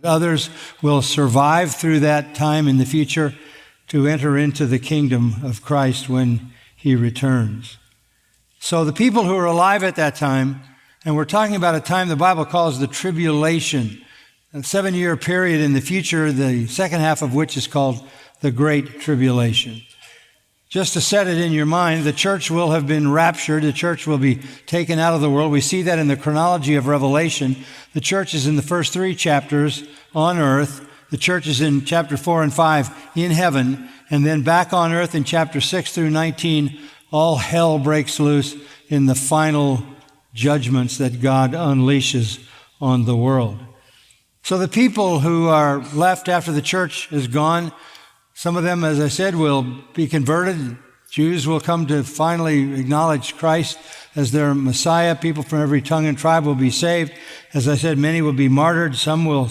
Others will survive through that time in the future to enter into the kingdom of Christ when he returns. So the people who are alive at that time, and we're talking about a time the Bible calls the tribulation, a 7-year period in the future, the second half of which is called the Great Tribulation. Just to set it in your mind, the church will have been raptured. The church will be taken out of the world. We see that in the chronology of Revelation. The church is in the first 3 chapters on earth. The church is in chapter 4 and 5 in heaven. And then back on earth in chapter 6 through 19, all hell breaks loose in the final judgments that God unleashes on the world. So the people who are left after the church is gone, some of them, as I said, will be converted. Jews will come to finally acknowledge Christ as their Messiah. People from every tongue and tribe will be saved. As I said, many will be martyred. Some will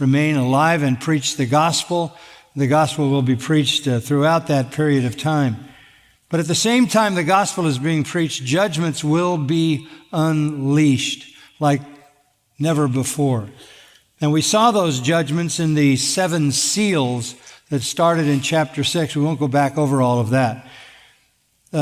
remain alive and preach the gospel. The gospel will be preached throughout that period of time. But at the same time the gospel is being preached, judgments will be unleashed like never before. And we saw those judgments in the 7 seals that started in chapter 6. We won't go back over all of that.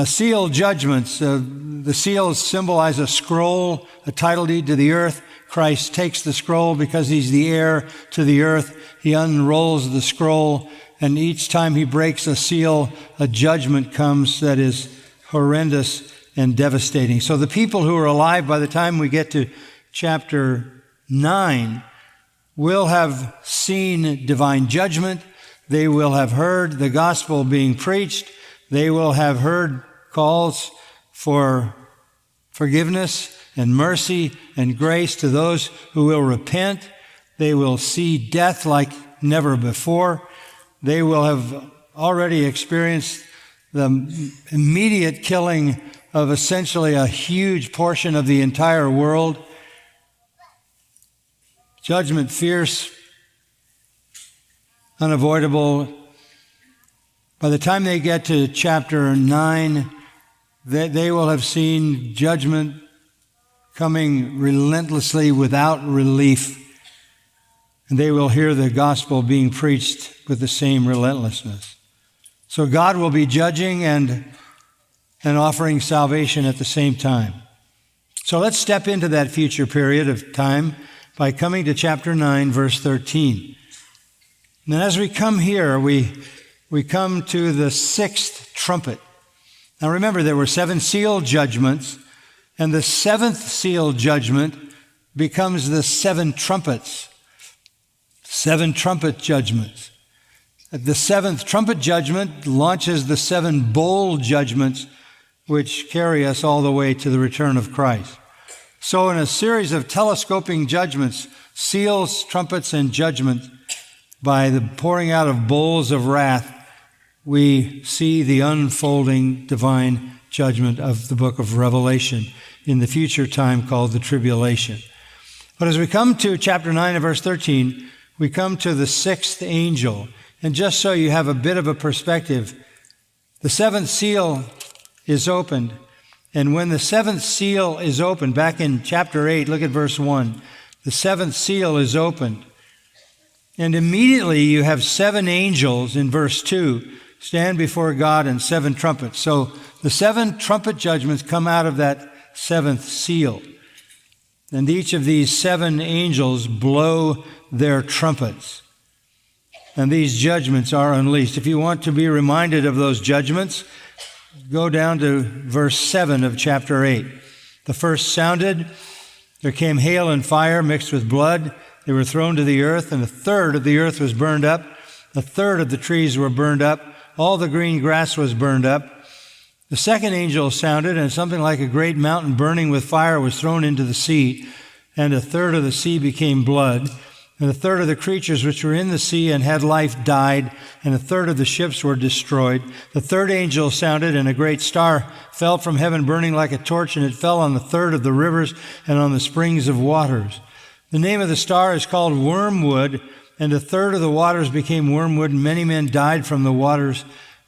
Seal judgments. The seals symbolize a scroll, a title deed to the earth. Christ takes the scroll because he's the heir to the earth. He unrolls the scroll, and each time he breaks a seal, a judgment comes that is horrendous and devastating. So the people who are alive by the time we get to chapter 9 will have seen divine judgment. They will have heard the gospel being preached. They will have heard calls for forgiveness and mercy and grace to those who will repent. They will see death like never before. They will have already experienced the immediate killing of essentially a huge portion of the entire world. Judgment fierce, unavoidable. By the time they get to chapter 9, they will have seen judgment coming relentlessly without relief. And they will hear the gospel being preached with the same relentlessness. So God will be judging and offering salvation at the same time. So let's step into that future period of time by coming to chapter 9, verse 13. And as we come here, we come to the 6th trumpet. Now remember, there were 7 seal judgments, and the 7th seal judgment becomes the 7 trumpets. 7 trumpet judgments. The 7th trumpet judgment launches the 7 bowl judgments, which carry us all the way to the return of Christ. So in a series of telescoping judgments, seals, trumpets, and judgment, by the pouring out of bowls of wrath, we see the unfolding divine judgment of the book of Revelation in the future time called the tribulation. But as we come to chapter 9 and verse 13, we come to the 6th angel. And just so you have a bit of a perspective, the 7th seal is opened. And when the 7th seal is opened, back in chapter 8, look at verse 1, the 7th seal is opened. And immediately you have 7 angels in verse 2 stand before God and 7 trumpets. So the 7 trumpet judgments come out of that 7th seal. And each of these 7 angels blow their trumpets. And these judgments are unleashed. If you want to be reminded of those judgments, go down to verse 7 of chapter 8. The first sounded, there came hail and fire mixed with blood. They were thrown to the earth, and 1/3 of the earth was burned up. 1/3 of the trees were burned up. All the green grass was burned up. The second angel sounded, and something like a great mountain burning with fire was thrown into the sea, and 1/3 of the sea became blood. And 1/3 of the creatures which were in the sea and had life died, and 1/3 of the ships were destroyed. The third angel sounded, and a great star fell from heaven burning like a torch, and it fell on 1/3 of the rivers and on the springs of waters. The name of the star is called Wormwood, and 1/3 of the waters became wormwood, and many men died from the waters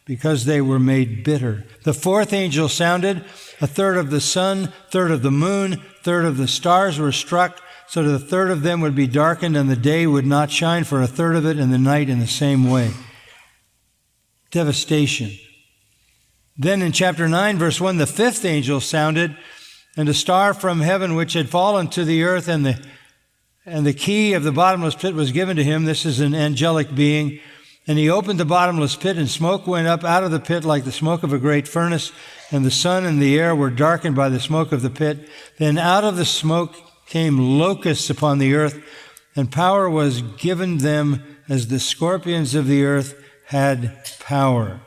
because they were made bitter. The fourth angel sounded, 1/3 of the sun, 1/3 of the moon, 1/3 of the stars were struck, so that a third of them would be darkened, and the day would not shine for a third of it, and the night in the same way. Devastation. Then in chapter 9, verse 1, the fifth angel sounded, and a star from heaven which had fallen to the earth, and the key of the bottomless pit was given to him. This is an angelic being. And he opened the bottomless pit, and smoke went up out of the pit like the smoke of a great furnace, and the sun and the air were darkened by the smoke of the pit. Then out of the smoke came locusts upon the earth, and power was given them as the scorpions of the earth had power.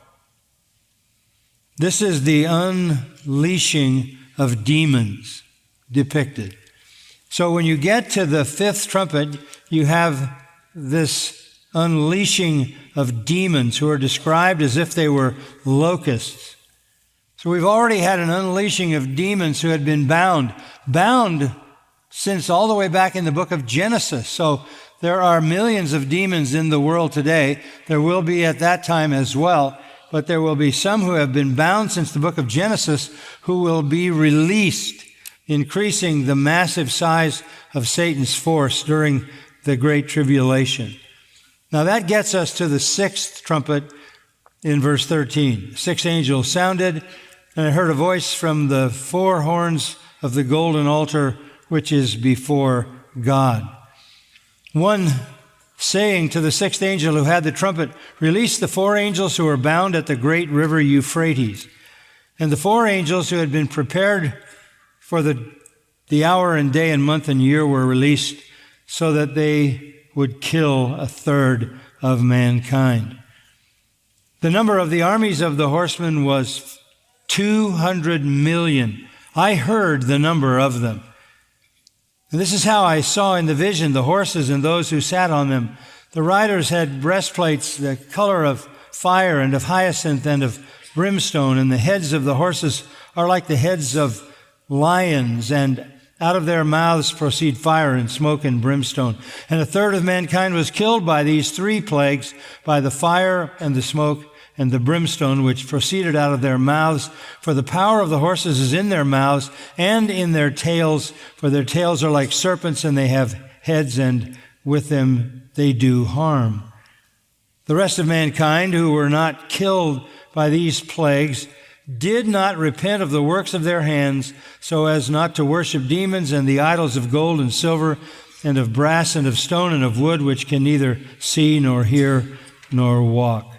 This is the unleashing of demons depicted. So when you get to the fifth trumpet, you have this unleashing of demons who are described as if they were locusts. So we've already had an unleashing of demons who had been bound since all the way back in the book of Genesis. So there are millions of demons in the world today. There will be at that time as well. But there will be some who have been bound since the book of Genesis who will be released, increasing the massive size of Satan's force during the Great Tribulation. Now that gets us to the sixth trumpet in verse 13. The sixth angel sounded, and I heard a voice from the four horns of the golden altar, which is before God. One saying to the sixth angel who had the trumpet, "Release the four angels who are bound at the great river Euphrates." And the four angels who had been prepared for the hour and day and month and year were released, so that they would kill a third of mankind. The number of the armies of the horsemen was 200 million. I heard the number of them. And this is how I saw in the vision the horses and those who sat on them. The riders had breastplates the color of fire and of hyacinth and of brimstone, and the heads of the horses are like the heads of lions, and out of their mouths proceed fire and smoke and brimstone. And a third of mankind was killed by these three plagues, by the fire and the smoke and the brimstone which proceeded out of their mouths. For the power of the horses is in their mouths and in their tails, for their tails are like serpents, and they have heads, and with them they do harm. The rest of mankind who were not killed by these plagues did not repent of the works of their hands, so as not to worship demons and the idols of gold and silver and of brass and of stone and of wood, which can neither see nor hear nor walk.